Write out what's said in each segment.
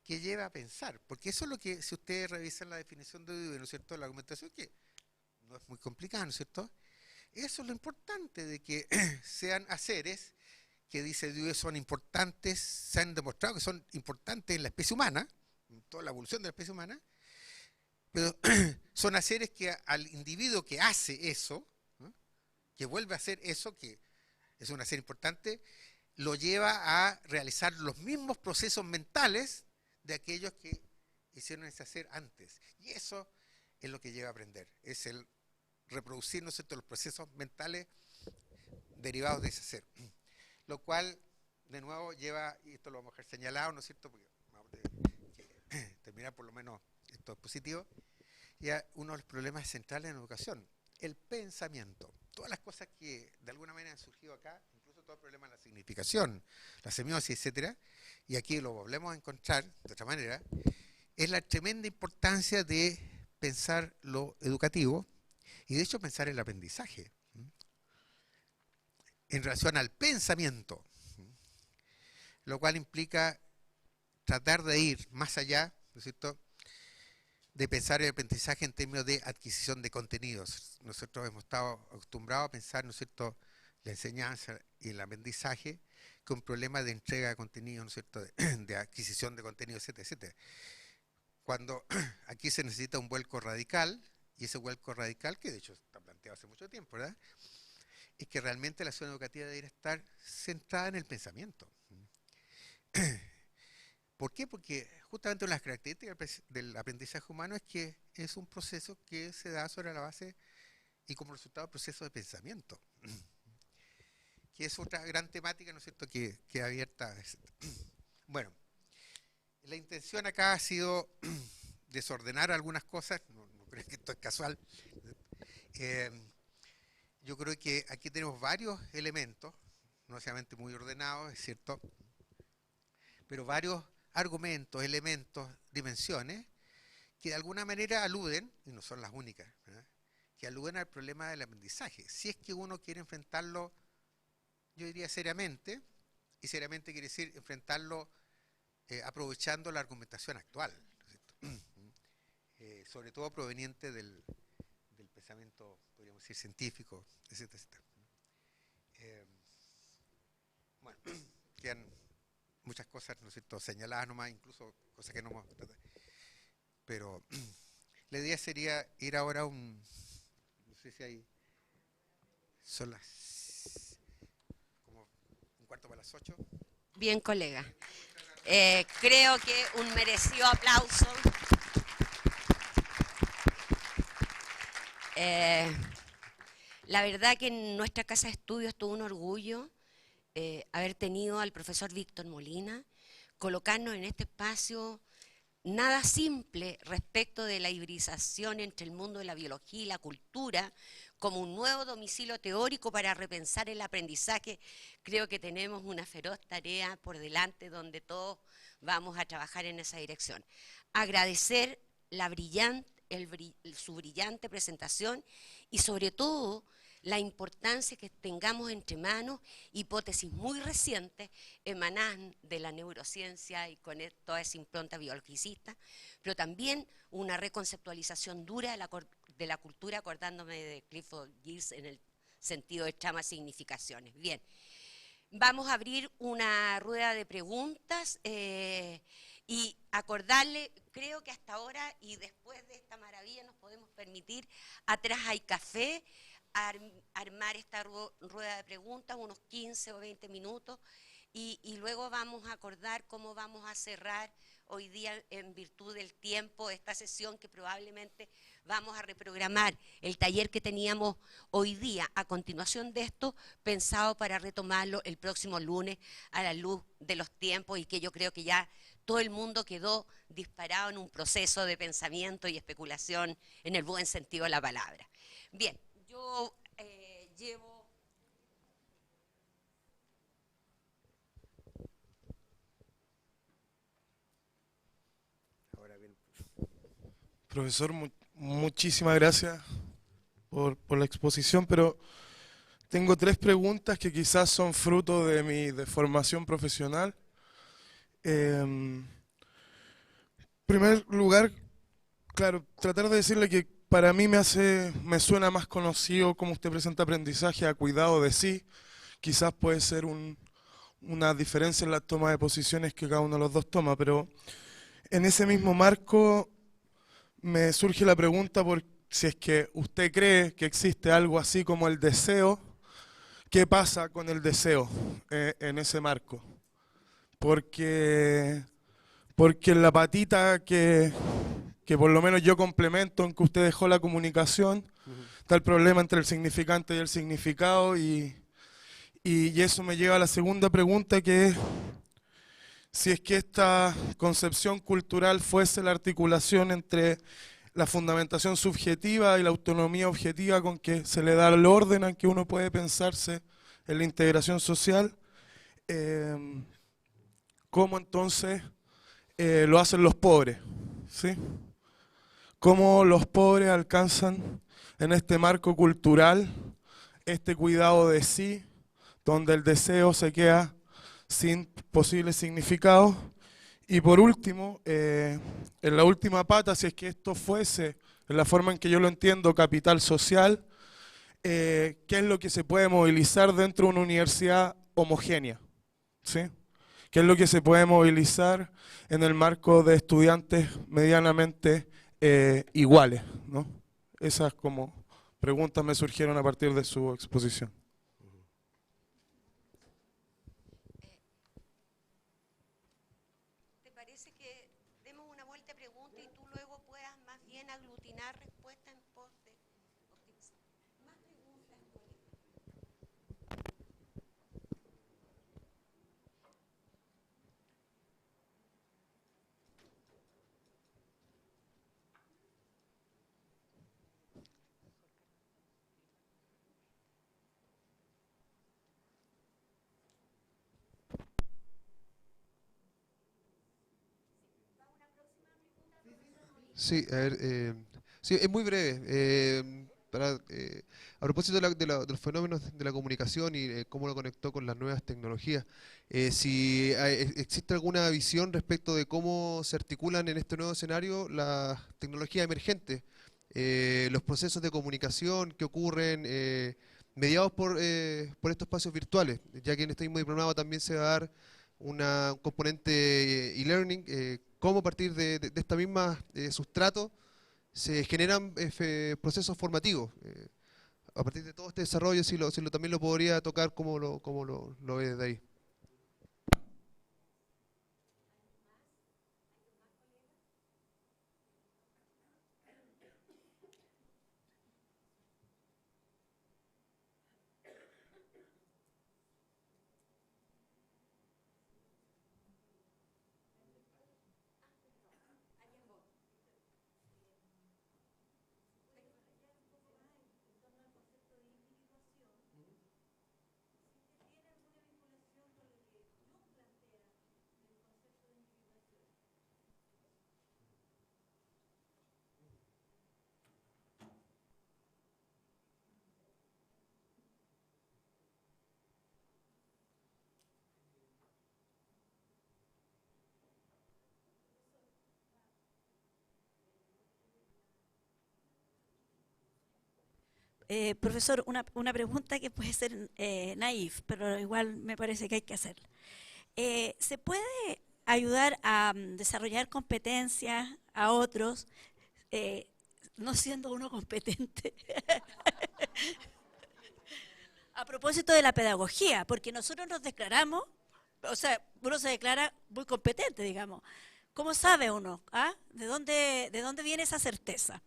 que lleva a pensar, porque eso es lo que, si ustedes revisan la definición de Dewey, ¿no es cierto?, la argumentación, que no es muy complicada, ¿no es cierto?, eso es lo importante, de que sean haceres que dice Dewey son importantes, se han demostrado que son importantes en la especie humana, en toda la evolución de la especie humana, pero son haceres que al individuo que hace eso, ¿no?, que vuelve a hacer eso, que es un hacer importante, lo lleva a realizar los mismos procesos mentales de aquellos que hicieron ese hacer antes. Y eso es lo que lleva a aprender, es el reproducir, ¿no es cierto?, los procesos mentales derivados de ese hacer. Lo cual, de nuevo, lleva, y esto lo vamos a dejar señalado, ¿no es cierto?, porque vamos a terminar por lo menos esto es positivo, ya uno de los problemas centrales en la educación, el pensamiento. Todas las cosas que de alguna manera han surgido acá, incluso todo el problema de la significación, la semiosis, etcétera, y aquí lo volvemos a encontrar de otra manera, es la tremenda importancia de pensar lo educativo y de hecho pensar el aprendizaje en relación al pensamiento, lo cual implica tratar de ir más allá, ¿no es cierto?, de pensar el aprendizaje en términos de adquisición de contenidos. Nosotros hemos estado acostumbrados a pensar, ¿no es cierto?, la enseñanza y el aprendizaje con problemas de entrega de contenido, ¿no es cierto?, de adquisición de contenido, etcétera, etcétera. Cuando aquí se necesita un vuelco radical, y ese vuelco radical, que de hecho está planteado hace mucho tiempo, ¿verdad?, es que realmente la acción educativa debería estar centrada en el pensamiento. ¿Por qué? Porque justamente una de las características del aprendizaje humano es que es un proceso que se da sobre la base y como resultado del proceso de pensamiento, que es otra gran temática, ¿no es cierto?, que queda abierta. Bueno, la intención acá ha sido desordenar algunas cosas, no creo que esto es casual. Yo creo que aquí tenemos varios elementos, no necesariamente muy ordenados, es cierto, pero varios argumentos, elementos, dimensiones, que de alguna manera aluden, y no son las únicas, ¿verdad?, que aluden al problema del aprendizaje. Si es que uno quiere enfrentarlo, yo diría seriamente, y seriamente quiere decir enfrentarlo aprovechando la argumentación actual, ¿no es cierto? Sobre todo proveniente del pensamiento, podríamos decir, científico, etcétera, etcétera. Bueno, quedan muchas cosas, ¿no es cierto?, señaladas nomás, incluso cosas que no hemos tratado. Pero la idea sería ir ahora a no sé si hay, son las como un cuarto para las 8. Bien, colega. Creo que un merecido aplauso. La verdad que en nuestra casa de estudios tuvo un orgullo haber tenido al profesor Víctor Molina, colocarnos en este espacio nada simple respecto de la hibridización entre el mundo de la biología y la cultura como un nuevo domicilio teórico para repensar el aprendizaje. Creo que tenemos una feroz tarea por delante donde todos vamos a trabajar en esa dirección. Agradecer su brillante presentación y sobre todo la importancia que tengamos entre manos hipótesis muy recientes emanadas de la neurociencia y con toda esa impronta biologicista, pero también una reconceptualización dura de la cultura, acordándome de Clifford Geertz en el sentido de tramas y significaciones. Bien, vamos a abrir una rueda de preguntas y acordarle, creo que hasta ahora y después de esta maravilla nos podemos permitir, atrás hay café, armar esta rueda de preguntas, unos 15 o 20 minutos, y luego vamos a acordar cómo vamos a cerrar hoy día en virtud del tiempo esta sesión que probablemente vamos a reprogramar el taller que teníamos hoy día a continuación de esto, pensado para retomarlo el próximo lunes a la luz de los tiempos y que yo creo que ya todo el mundo quedó disparado en un proceso de pensamiento y especulación en el buen sentido de la palabra. Bien. Yo llevo... Ahora bien. Profesor, muchísimas gracias por la exposición, pero tengo 3 preguntas que quizás son fruto de mi formación profesional. primer lugar, claro, tratar de decirle que para mí me suena más conocido como usted presenta aprendizaje a cuidado de sí. Quizás puede ser una diferencia en la toma de posiciones que cada uno de los dos toma, pero en ese mismo marco me surge la pregunta por si es que usted cree que existe algo así como el deseo. ¿Qué pasa con el deseo en ese marco? Porque, porque en la patita que por lo menos yo complemento en que usted dejó la comunicación, Ujú. está el problema entre el significante y el significado y eso me lleva a la segunda pregunta, que es si es que esta concepción cultural fuese la articulación entre la fundamentación subjetiva y la autonomía objetiva con que se le da el orden en que uno puede pensarse en la integración social, eh, ¿cómo entonces lo hacen los pobres? ¿Sí? ¿Cómo los pobres alcanzan en este marco cultural este cuidado de sí, donde el deseo se queda sin posibles significados? Y por último, en la última pata, si es que esto fuese, en la forma en que yo lo entiendo, capital social, ¿qué es lo que se puede movilizar dentro de una universidad homogénea? ¿Sí? ¿Qué es lo que se puede movilizar en el marco de estudiantes medianamente iguales? ¿No? Esas como preguntas me surgieron a partir de su exposición. ¿Te parece que demos una vuelta de pregunta y tú luego puedas más bien aglutinar respuestas en pos de optimizar? Más preguntas, colega. Sí, a ver, sí, es muy breve. A propósito de los fenómenos de la comunicación y cómo lo conectó con las nuevas tecnologías, si existe alguna visión respecto de cómo se articulan en este nuevo escenario las tecnologías emergentes, los procesos de comunicación que ocurren mediados por estos espacios virtuales, ya que en este mismo diplomado también se va a dar un componente e-learning, cómo a partir de esta misma sustrato se generan procesos formativos. A partir de todo este desarrollo, si lo también lo podría tocar, cómo lo ve desde ahí. Profesor, una pregunta que puede ser naif, pero igual me parece que hay que hacerla. ¿Se puede ayudar a desarrollar competencias a otros, eh, no siendo uno competente? A propósito de la pedagogía, porque nosotros nos declaramos, o sea, uno se declara muy competente, digamos. ¿Cómo sabe uno? ¿Ah? ¿De dónde viene esa certeza?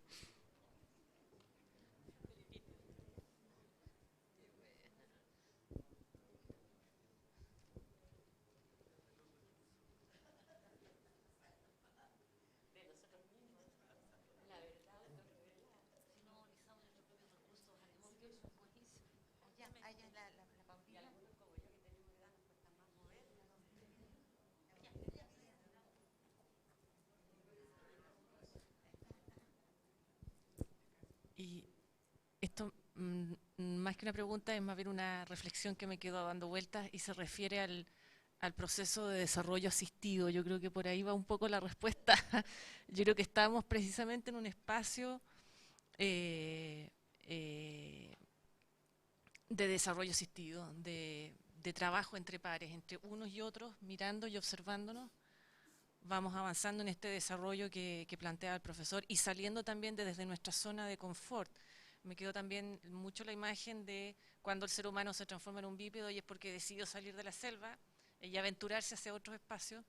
Y esto, más que una pregunta, es más bien una reflexión que me quedó dando vueltas y se refiere al proceso de desarrollo asistido. Yo creo que por ahí va un poco la respuesta. Yo creo que estamos precisamente en un espacio eh, eh, de desarrollo asistido, de trabajo entre pares, entre unos y otros, mirando y observándonos. Vamos avanzando en este desarrollo que plantea el profesor y saliendo también desde nuestra zona de confort. Me quedó también mucho la imagen de cuando el ser humano se transforma en un bípedo y es porque decidió salir de la selva y aventurarse hacia otros espacios.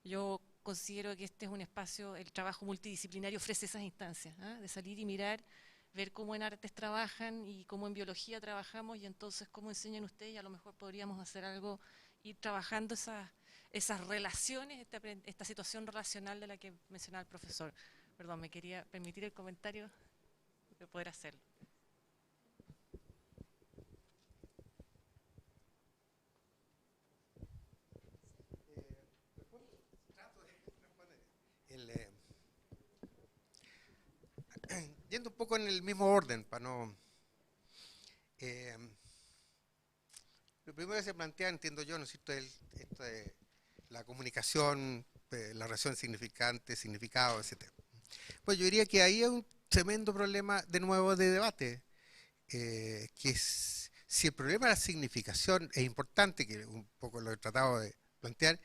Yo considero que este es un espacio, el trabajo multidisciplinario ofrece esas instancias, ¿eh? De salir y mirar, ver cómo en artes trabajan y cómo en biología trabajamos y entonces cómo enseñan ustedes y a lo mejor podríamos hacer algo, ir trabajando esas relaciones, esta situación relacional de la que mencionaba el profesor. Perdón, me quería permitir el comentario de poder hacerlo. El, yendo un poco en el mismo orden, para no... lo primero que se plantea, entiendo yo, ¿no es cierto?, esto de la comunicación, la relación significante, significado, etc. Pues yo diría que ahí hay un tremendo problema, de nuevo, de debate, que es, si el problema de la significación es importante, que un poco lo he tratado de plantear,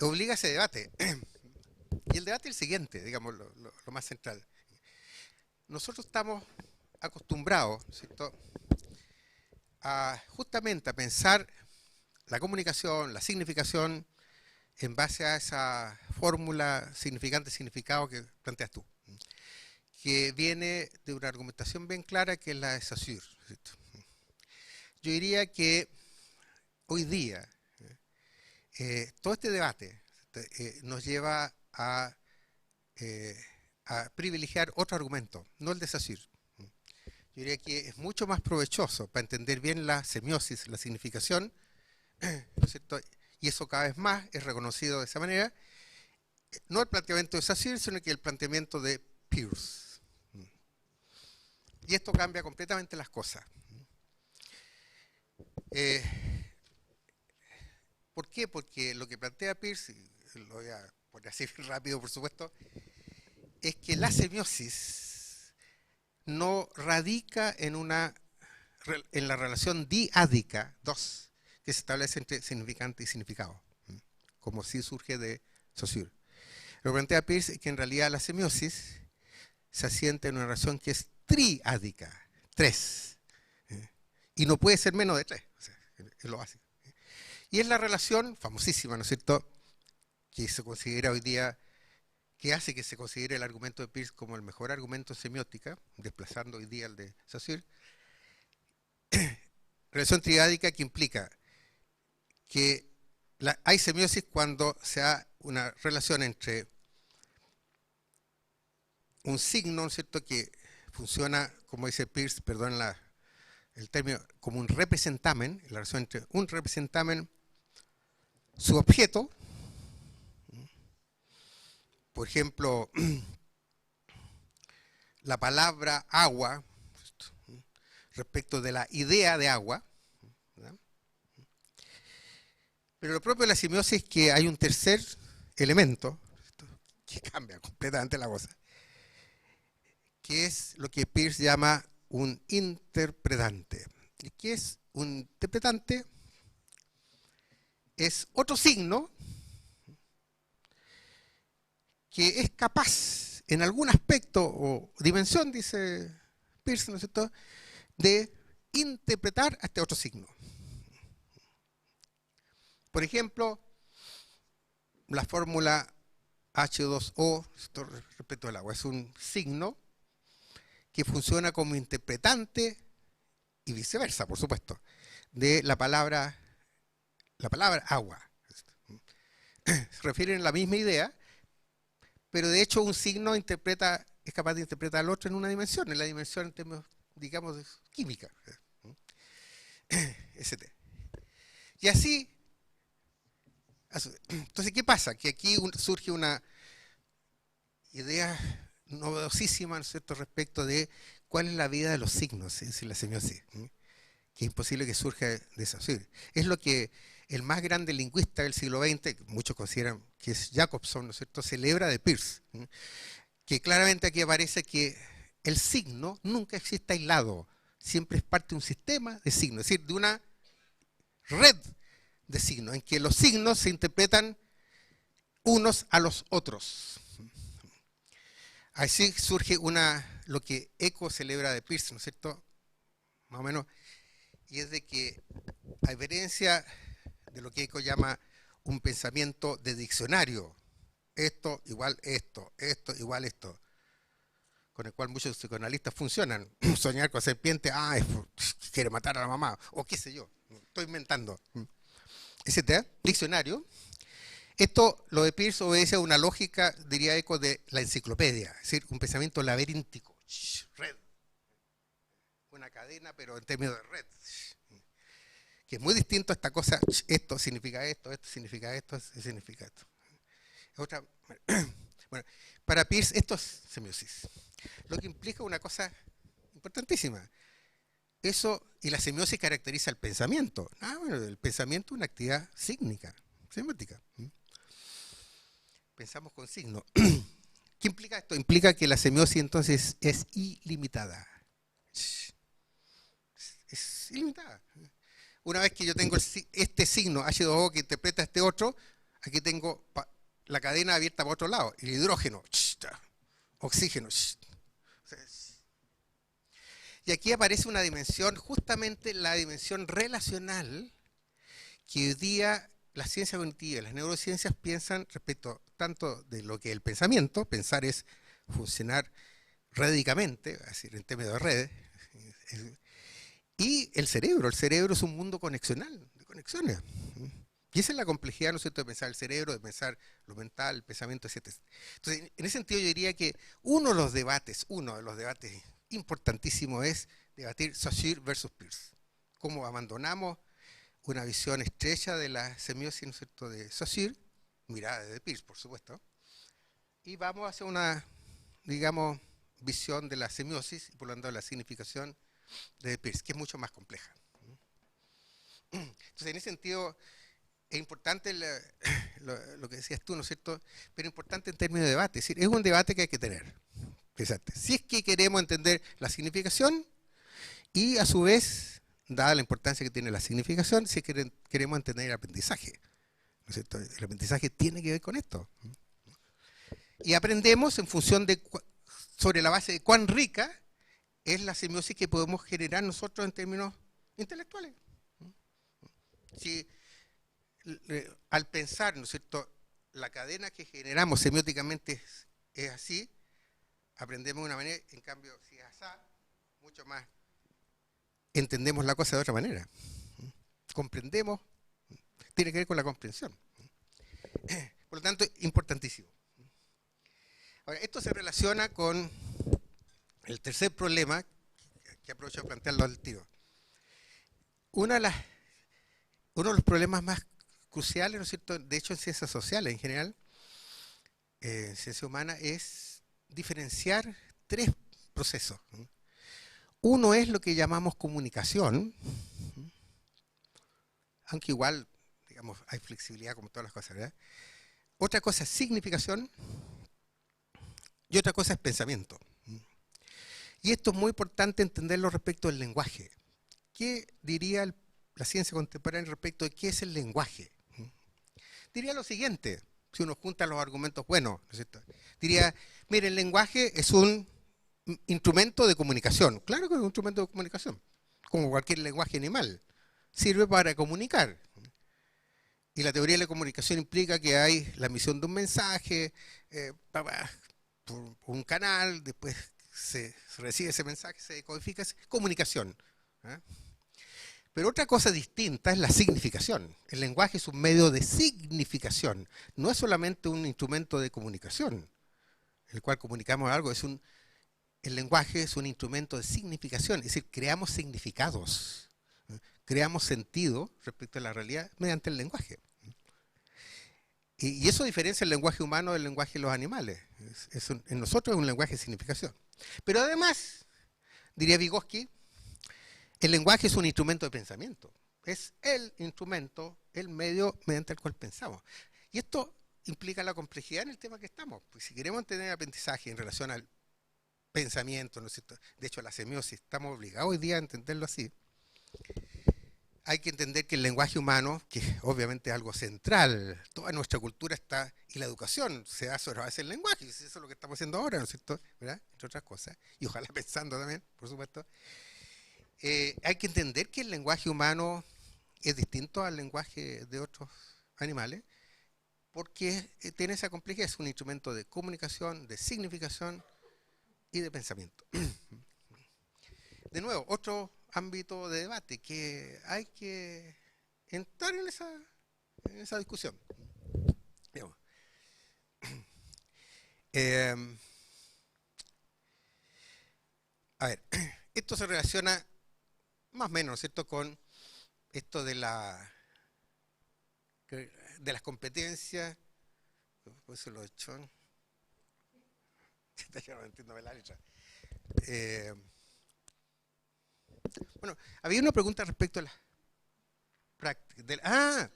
obliga a ese debate. Y el debate es el siguiente, digamos, lo más central. Nosotros estamos acostumbrados, ¿cierto?, justamente a pensar la comunicación, la significación, en base a esa fórmula significante-significado que planteas tú, que viene de una argumentación bien clara que es la de Saussure, ¿cierto? Yo diría que hoy día todo este debate nos lleva a privilegiar otro argumento, no el de Saussure. Yo diría que es mucho más provechoso para entender bien la semiosis, la significación, ¿no es cierto? Y eso cada vez más es reconocido de esa manera, no el planteamiento de Saussure, sino que el planteamiento de Peirce. Y esto cambia completamente las cosas. ¿Por qué? Porque lo que plantea Peirce, y lo voy a poner así rápido por supuesto, es que la semiosis no radica en la relación diádica, dos, que se establece entre significante y significado, como sí surge de Saussure. Lo que plantea Peirce es que en realidad la semiosis se asienta en una relación que es triádica, tres, y no puede ser menos de tres, o sea, es lo básico. Y es la relación famosísima, ¿no es cierto?, que se considera hoy día, que hace que se considere el argumento de Peirce como el mejor argumento en semiótica, desplazando hoy día el de Saussure. Relación triádica que implica que hay semiosis cuando se da una relación entre un signo, ¿no es cierto?, que funciona, como dice Peirce, perdón el término, como un representamen, la relación entre un representamen, su objeto, por ejemplo, la palabra agua, respecto de la idea de agua, ¿verdad? Pero lo propio de la semiosis es que hay un tercer elemento, que cambia completamente la cosa, que es lo que Peirce llama un interpretante. ¿Y qué es un interpretante? Es otro signo que es capaz, en algún aspecto o dimensión, dice Peirce, ¿no es cierto?, de interpretar a este otro signo. Por ejemplo, la fórmula H2O respecto al agua es un signo que funciona como interpretante y viceversa, por supuesto, de la palabra agua. Se refieren a la misma idea, pero de hecho un signo es capaz de interpretar al otro en una dimensión, en la dimensión en términos, digamos, de química, etc. Y así, entonces, ¿qué pasa? Que aquí surge una idea novedosísima, ¿no es cierto?, respecto de cuál es la vida de los signos en la semiosis, que es imposible que surja de Saussure. Es lo que el más grande lingüista del siglo XX, que muchos consideran que es Jacobson, ¿no es cierto?, celebra de Peirce, que claramente aquí aparece que el signo nunca existe aislado, siempre es parte de un sistema de signos, es decir, de una red de signos, en que los signos se interpretan unos a los otros. Así surge lo que Eco celebra de Peirce, ¿no es cierto?, más o menos, y es de que, a diferencia de lo que Eco llama un pensamiento de diccionario, esto igual esto, esto igual esto, con el cual muchos psicoanalistas funcionan. Soñar con serpiente, quiere matar a la mamá, o qué sé yo, estoy inventando. Ese diccionario, esto, lo de Peirce obedece a una lógica, diría Eco, de la enciclopedia, es decir, un pensamiento laberíntico, red, una cadena, pero en términos de red, que es muy distinto a esta cosa, esto significa esto, esto significa esto, esto significa esto. Bueno, para Peirce esto es semiosis, lo que implica una cosa importantísima. Eso, y la semiosis caracteriza el pensamiento. Bueno, el pensamiento es una actividad sígnica, semiótica. Pensamos con signo. ¿Qué implica esto? Implica que la semiosis entonces es ilimitada. Es ilimitada. Una vez que yo tengo este signo H2O que interpreta este otro, aquí tengo la cadena abierta para otro lado, el hidrógeno, oxígeno. Y aquí aparece una dimensión, justamente la dimensión relacional, que hoy día la ciencia cognitiva y las neurociencias piensan respecto tanto de lo que es el pensamiento, pensar es funcionar rédicamente, es decir, en términos de redes, y el cerebro es un mundo conexional, de conexiones. Y esa es la complejidad, ¿no es cierto?, de pensar el cerebro, de pensar lo mental, el pensamiento, etc. Entonces, en ese sentido yo diría que uno de los debates importantísimos es debatir Saussure versus Peirce. Cómo abandonamos una visión estrecha de la semiosis, ¿no es cierto?, de Saussure, mirada desde Peirce, por supuesto, y vamos hacia una, digamos, visión de la semiosis, y por lo tanto de la significación de Peirce, que es mucho más compleja. Entonces, en ese sentido, es importante lo que decías tú, ¿no es cierto?, pero importante en términos de debate, es decir, es un debate que hay que tener. Fíjate, si es que queremos entender la significación y a su vez, dada la importancia que tiene la significación, si es que queremos entender el aprendizaje, ¿no es cierto? El aprendizaje tiene que ver con esto. Y aprendemos en función de, sobre la base de cuán rica es la semiosis que podemos generar nosotros en términos intelectuales. Si al pensar, ¿no es cierto?, la cadena que generamos semióticamente es así, aprendemos de una manera, en cambio, si es así, mucho más entendemos la cosa de otra manera. Comprendemos, tiene que ver con la comprensión. Por lo tanto, importantísimo. Ahora, esto se relaciona con el tercer problema, que aprovecho de plantearlo al tiro. Uno de los problemas más cruciales, ¿no es cierto?, de hecho en ciencias sociales en general, en ciencia humana, es diferenciar tres procesos. Uno es lo que llamamos comunicación, aunque igual, digamos, hay flexibilidad como todas las cosas, ¿verdad? Otra cosa es significación y otra cosa es pensamiento. Y esto es muy importante entenderlo respecto del lenguaje. ¿Qué diría la ciencia contemporánea respecto de qué es el lenguaje? Diría lo siguiente, si uno junta los argumentos buenos, ¿no es cierto? Diría, mire, el lenguaje es un instrumento de comunicación. Claro que es un instrumento de comunicación, como cualquier lenguaje animal. Sirve para comunicar. Y la teoría de la comunicación implica que hay la emisión de un mensaje por un canal, después se recibe ese mensaje, se decodifica, es comunicación. Pero otra cosa distinta es la significación. El lenguaje es un medio de significación, no es solamente un instrumento de comunicación, en el cual comunicamos algo, el lenguaje es un instrumento de significación, es decir, creamos significados, creamos sentido respecto a la realidad mediante el lenguaje. Y eso diferencia el lenguaje humano del lenguaje de los animales. En nosotros es un lenguaje de significación. Pero además, diría Vygotsky, el lenguaje es un instrumento de pensamiento. es el instrumento, el medio mediante el cual pensamos. Y esto implica la complejidad en el tema que estamos. Pues si queremos tener aprendizaje en relación al pensamiento, ¿no es cierto? De hecho, la semiosis, estamos obligados hoy día a entenderlo así. Hay que entender que el lenguaje humano, que obviamente es algo central, toda nuestra cultura está, y la educación se da sobre la base del lenguaje, y eso es lo que estamos haciendo ahora, ¿no es cierto? ¿Verdad? Entre otras cosas, y ojalá pensando también, por supuesto. Hay que entender que el lenguaje humano es distinto al lenguaje de otros animales, porque tiene esa complejidad, es un instrumento de comunicación, de significación y de pensamiento. De nuevo, otro ámbito de debate que hay que entrar en esa discusión. Digamos. A ver, esto se relaciona más o menos, ¿cierto?, con esto de las competencias. Pues se lo he hecho. Ya no entiendo la letra. Bueno, había una pregunta respecto a las prácticas.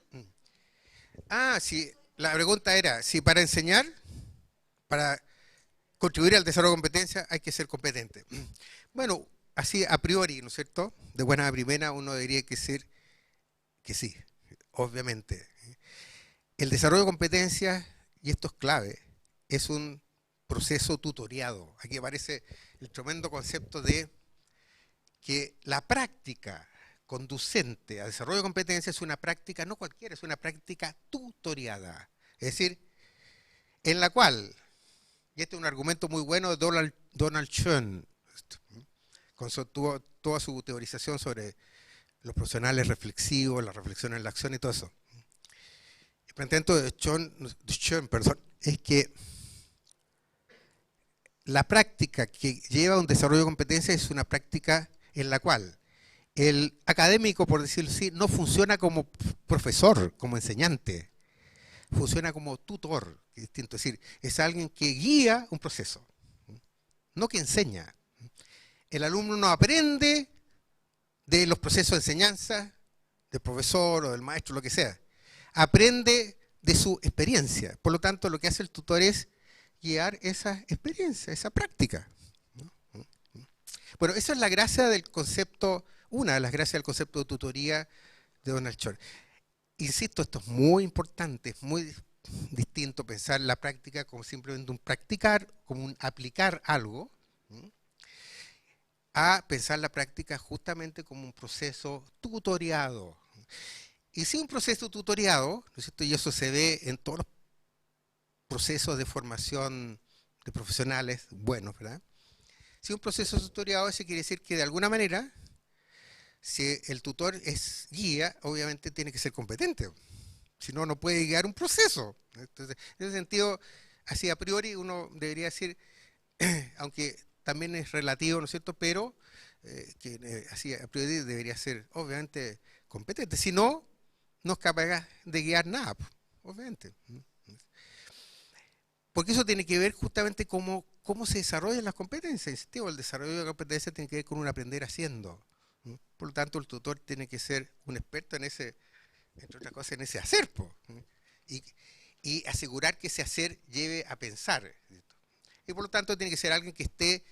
Sí, la pregunta era si para enseñar, para contribuir al desarrollo de competencia, hay que ser competente. Bueno, así a priori, ¿no es cierto? De buena primera uno debería decir que sí, obviamente. El desarrollo de competencias, y esto es clave, es un proceso tutoriado. Aquí aparece el tremendo concepto de que la práctica conducente a desarrollo de competencia es una práctica, no cualquiera, es una práctica tutoriada. Es decir, en la cual, y este es un argumento muy bueno de Donald Schoen, con toda su teorización sobre los profesionales reflexivos, la reflexión en la acción y todo eso. El planteamiento de Schoen, es que la práctica que lleva a un desarrollo de competencia es una práctica en la cual el académico, por decirlo así, no funciona como profesor, como enseñante, funciona como tutor, que es distinto. Es decir, es alguien que guía un proceso, no que enseña. El alumno no aprende de los procesos de enseñanza, del profesor o del maestro, lo que sea. Aprende de su experiencia. Por lo tanto, lo que hace el tutor es guiar esa experiencia, esa práctica. Bueno, eso es la gracia del concepto, una de las gracias del concepto de tutoría de Donald Schoen. Insisto, esto es muy importante, es muy distinto pensar la práctica como simplemente un practicar, como un aplicar algo, a pensar la práctica justamente como un proceso tutoriado. Y si un proceso tutoriado, ¿no es cierto?, y eso se ve en todos los procesos de formación de profesionales buenos, ¿verdad? Si un proceso tutoriado, eso quiere decir que de alguna manera, si el tutor es guía, obviamente tiene que ser competente. Si no, no puede guiar un proceso. Entonces, en ese sentido, así a priori uno debería decir, aunque también es relativo, ¿no es cierto?, pero así a priori debería ser obviamente competente. Si no, no es capaz de guiar nada, obviamente. Porque eso tiene que ver justamente cómo se desarrollan las competencias. El desarrollo de competencias tiene que ver con un aprender haciendo. Por lo tanto, el tutor tiene que ser un experto en ese, entre otras cosas, en ese hacer. Y asegurar que ese hacer lleve a pensar. Y por lo tanto, tiene que ser alguien que esté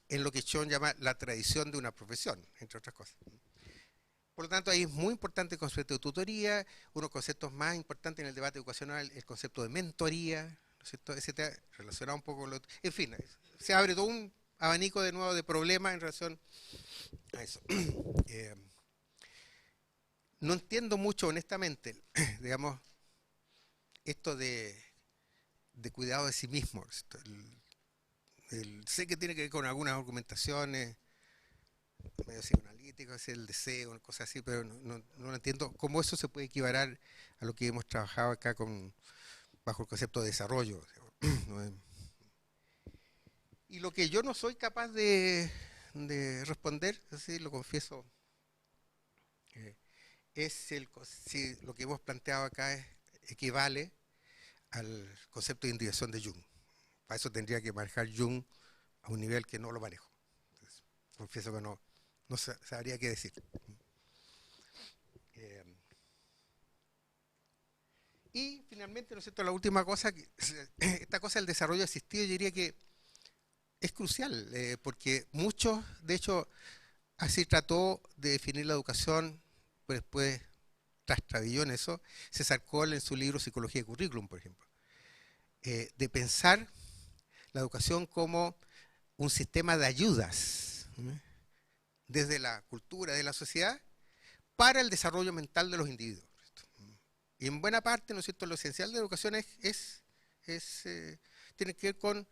en lo que Schoen llama la tradición de una profesión, entre otras cosas. Por lo tanto, ahí es muy importante el concepto de tutoría, uno de los conceptos más importantes en el debate educacional, el concepto de mentoría, ¿no es cierto? Ese está relacionado un poco con lo... En fin, se abre todo un abanico de nuevo de problemas en relación a eso. No entiendo mucho, honestamente, digamos, esto de cuidado de sí mismo. Sé que tiene que ver con algunas argumentaciones medio psicoanalíticas, el deseo, cosas así, pero no entiendo cómo eso se puede equiparar a lo que hemos trabajado acá bajo el concepto de desarrollo. Y lo que yo no soy capaz de responder, así lo confieso, es si lo que hemos planteado acá equivale al concepto de individuación de Jung. Para eso tendría que manejar Jung a un nivel que no lo manejo. Entonces, confieso que no sabría qué decir. Y finalmente, ¿no es cierto?, la última cosa, esta cosa del desarrollo asistido, yo diría que es crucial, porque muchos, de hecho, así trató de definir la educación, pero después trastabilló en eso, César Cole en su libro Psicología de Currículum, por ejemplo, de pensar la educación como un sistema de ayudas, desde la cultura, de la sociedad, para el desarrollo mental de los individuos. Y en buena parte, ¿no es cierto?, lo esencial de la educación tiene que ver con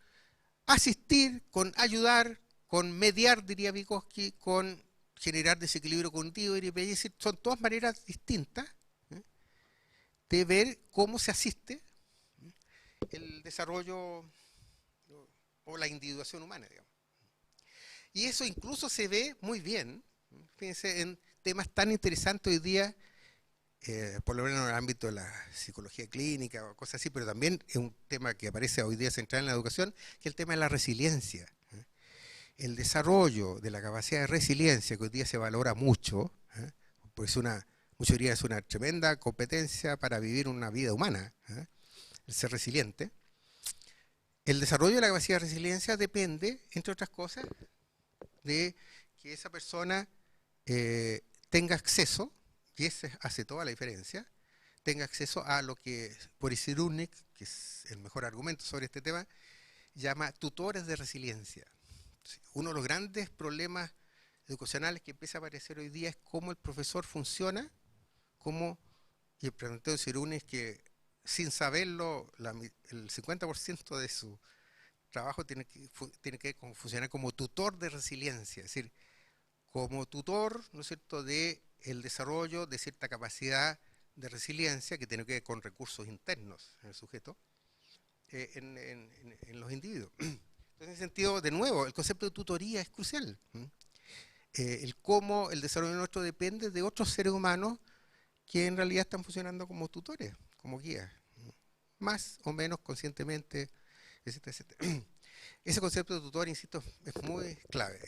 asistir, con ayudar, con mediar, diría Vygotsky, con generar desequilibrio cognitivo, diría Piaget. Es decir, son todas maneras distintas de ver cómo se asiste el desarrollo o la individuación humana, digamos. Y eso incluso se ve muy bien, fíjense, en temas tan interesantes hoy día, por lo menos en el ámbito de la psicología clínica o cosas así, pero también es un tema que aparece hoy día central en la educación, que es el tema de la resiliencia. El desarrollo de la capacidad de resiliencia, que hoy día se valora mucho, pues muchos dirían es una tremenda competencia para vivir una vida humana, el ser resiliente. El desarrollo de la capacidad de resiliencia depende, entre otras cosas, de que esa persona tenga acceso, y eso hace toda la diferencia, tenga acceso a lo que Boris Cyrulnik, que es el mejor argumento sobre este tema, llama tutores de resiliencia. Uno de los grandes problemas educacionales que empieza a aparecer hoy día es cómo el profesor funciona, y el planteó de Cyrulnik es que sin saberlo, el 50% de su trabajo tiene que funcionar como tutor de resiliencia, es decir, como tutor, ¿no es cierto?, de el desarrollo de cierta capacidad de resiliencia que tiene que ver con recursos internos en el sujeto, en los individuos. Entonces, en ese sentido, de nuevo, el concepto de tutoría es crucial. El cómo el desarrollo nuestro depende de otros seres humanos que en realidad están funcionando como tutores, como guías, más o menos conscientemente, etcétera, etcétera. Ese concepto de tutor, insisto, es muy clave.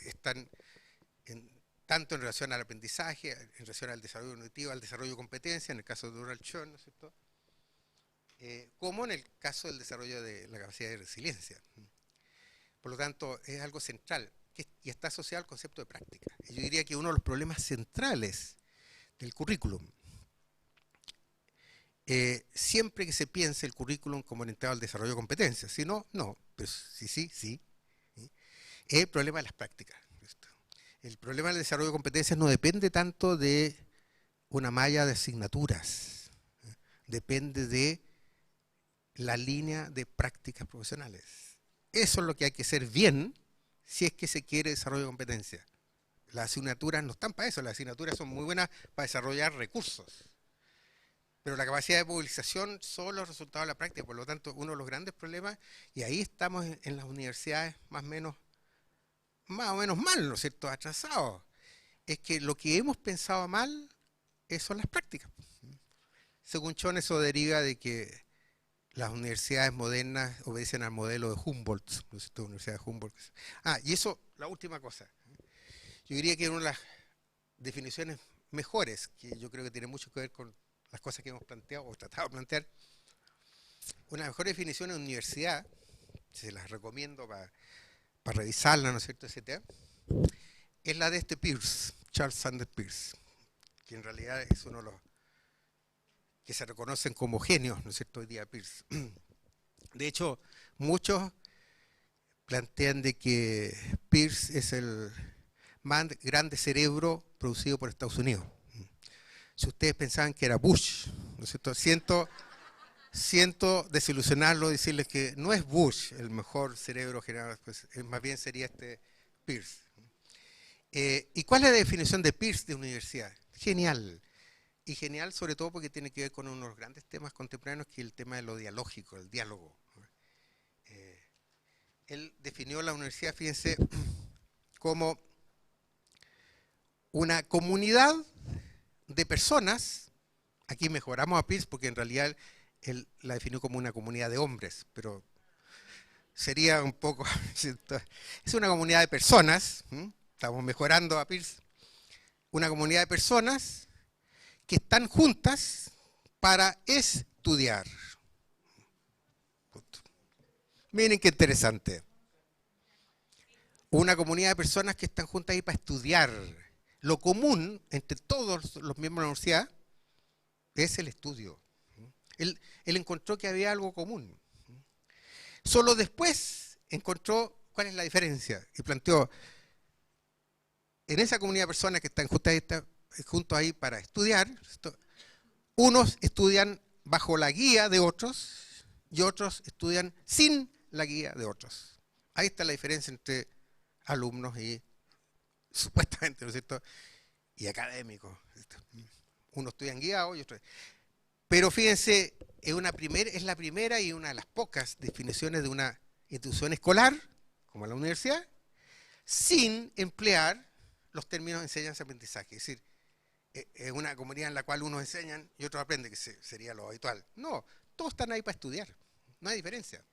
Tanto en relación al aprendizaje, en relación al desarrollo cognitivo, al desarrollo de competencia, en el caso de Dural Chon, ¿no es cierto?, como en el caso del desarrollo de la capacidad de resiliencia. Por lo tanto, es algo central y está asociado al concepto de práctica. Y yo diría que uno de los problemas centrales del currículum, siempre que se piense el currículum como orientado al desarrollo de competencias, si no, no, pero sí, es el problema de las prácticas. El problema del desarrollo de competencias no depende tanto de una malla de asignaturas, depende de la línea de prácticas profesionales. Eso es lo que hay que hacer bien si es que se quiere desarrollo de competencias. Las asignaturas no están para eso, las asignaturas son muy buenas para desarrollar recursos. Pero la capacidad de movilización solo es resultado de la práctica, por lo tanto, uno de los grandes problemas, y ahí estamos en las universidades más o menos mal, ¿no es cierto?, atrasados, es que lo que hemos pensado mal son las prácticas. Según Chon, eso deriva de que las universidades modernas obedecen al modelo de Humboldt, ¿no es cierto?, Universidad de Humboldt. Y eso, la última cosa. Yo diría que una de las definiciones mejores, que yo creo que tiene mucho que ver con las cosas que hemos planteado o tratado de plantear, una mejor definición de universidad, se las recomiendo para revisarla, ¿no es cierto?, etcétera, es la de este Peirce, Charles Sanders Peirce, que en realidad es uno de los que se reconocen como genios, ¿no es cierto?, hoy día Peirce. De hecho, muchos plantean de que Peirce es el más grande cerebro producido por Estados Unidos. Si ustedes pensaban que era Bush, ¿no es cierto?, siento desilusionarlo, decirles que no es Bush el mejor cerebro generado, pues, más bien sería este Peirce. ¿Y cuál es la definición de Peirce de universidad? Genial. Y genial sobre todo porque tiene que ver con uno de los grandes temas contemporáneos, que es el tema de lo dialógico, el diálogo. Él definió la universidad, fíjense, como una comunidad de personas. Aquí mejoramos a Peirce porque en realidad él la definió como una comunidad de hombres, pero sería un poco, ¿cierto?, es una comunidad de personas, estamos mejorando a Peirce, una comunidad de personas que están juntas para estudiar. Punto. Miren qué interesante. Una comunidad de personas que están juntas ahí para estudiar. Lo común entre todos los miembros de la universidad es el estudio. Él encontró que había algo común. Solo después encontró cuál es la diferencia y planteó, en esa comunidad de personas que están juntos ahí para estudiar, unos estudian bajo la guía de otros y otros estudian sin la guía de otros. Ahí está la diferencia entre alumnos y supuestamente, ¿no es cierto?, y académicos. Unos estudian guiados y otros. Pero fíjense, es la primera y una de las pocas definiciones de una institución escolar, como la universidad, sin emplear los términos de enseñanza-aprendizaje. Es decir, es una comunidad en la cual unos enseñan y otros aprenden, que sería lo habitual. No, todos están ahí para estudiar, no hay diferencia.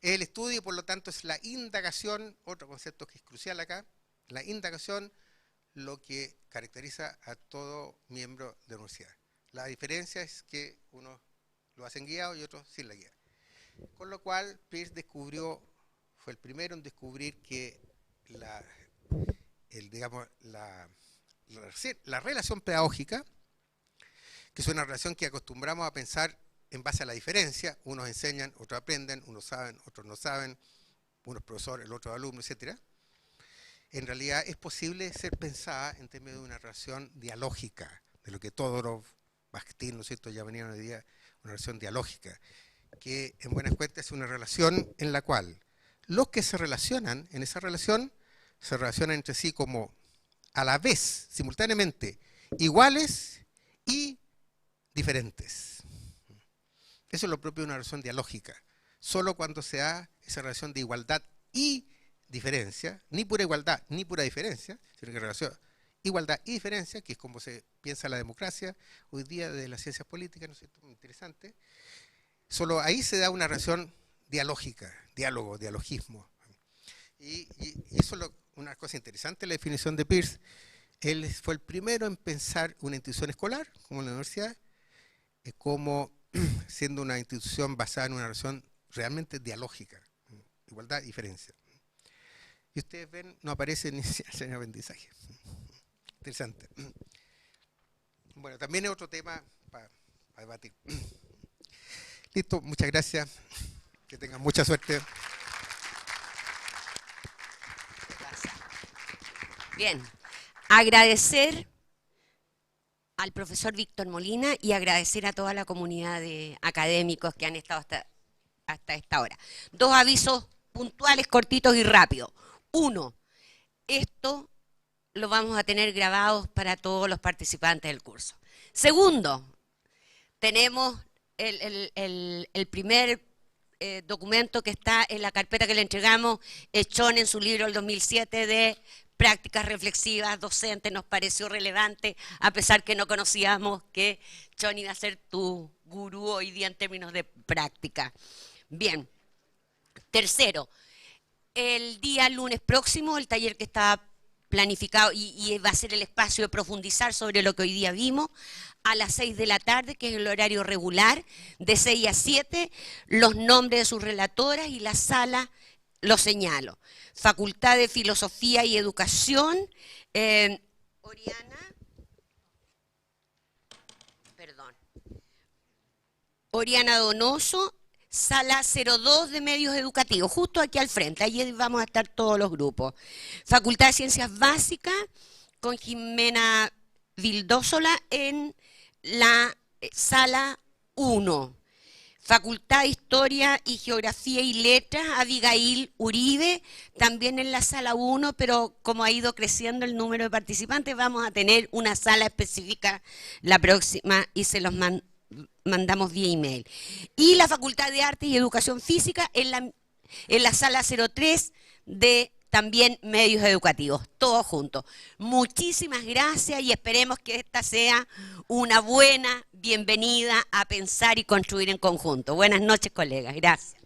Es el estudio y por lo tanto es la indagación, otro concepto que es crucial acá, la indagación, lo que caracteriza a todo miembro de la universidad. La diferencia es que unos lo hacen guiado y otros sin la guía. Con lo cual, Peirce fue el primero en descubrir que la relación pedagógica, que es una relación que acostumbramos a pensar en base a la diferencia, unos enseñan, otros aprenden, unos saben, otros no saben, unos profesores, el otro alumno, etc. En realidad es posible ser pensada en términos de una relación dialógica, de lo que Todorov, Bakhtin, ¿no es cierto?, ya venían hoy día, una relación dialógica, que en buenas cuentas es una relación en la cual los que se relacionan en esa relación se relacionan entre sí como a la vez, simultáneamente, iguales y diferentes. Eso es lo propio de una relación dialógica. Solo cuando se da esa relación de igualdad y diferencia, ni pura igualdad ni pura diferencia, sino que relación igualdad y diferencia, que es como se piensa la democracia hoy día de las ciencias políticas, ¿no es cierto?, muy interesante. Solo ahí se da una relación dialógica, diálogo, dialogismo. Y eso es una cosa interesante, la definición de Peirce. Él fue el primero en pensar una institución escolar, como la universidad, como siendo una institución basada en una relación realmente dialógica, igualdad y diferencia. Y ustedes ven, no aparece ni enseñanza ni aprendizaje. Interesante. Bueno, también es otro tema para debatir. Listo, muchas gracias. Que tengan mucha suerte. Bien, agradecer al profesor Víctor Molina y agradecer a toda la comunidad de académicos que han estado hasta esta hora. Dos avisos puntuales, cortitos y rápidos. Uno, esto lo vamos a tener grabados para todos los participantes del curso. Segundo, tenemos el primer documento que está en la carpeta que le entregamos, Echón en su libro del 2007 de prácticas reflexivas docentes. Nos pareció relevante, a pesar que no conocíamos que Echón iba a ser tu gurú hoy día en términos de práctica. Bien, tercero, el día lunes próximo, el taller que está planificado y va a ser el espacio de profundizar sobre lo que hoy día vimos, a las 6 de la tarde, que es el horario regular, de 6 a 7, los nombres de sus relatoras y la sala lo señalo. Facultad de Filosofía y Educación, Oriana Donoso, sala 02 de Medios Educativos, justo aquí al frente, allí vamos a estar todos los grupos. Facultad de Ciencias Básicas, con Jimena Vildósola en la sala 1. Facultad de Historia y Geografía y Letras, Abigail Uribe, también en la sala 1, pero como ha ido creciendo el número de participantes, vamos a tener una sala específica la próxima y se los mandamos vía email. Y la Facultad de Artes y Educación Física en la sala 03 de también Medios Educativos, todos juntos. Muchísimas gracias y esperemos que esta sea una buena bienvenida a pensar y construir en conjunto. Buenas noches, colegas. Gracias.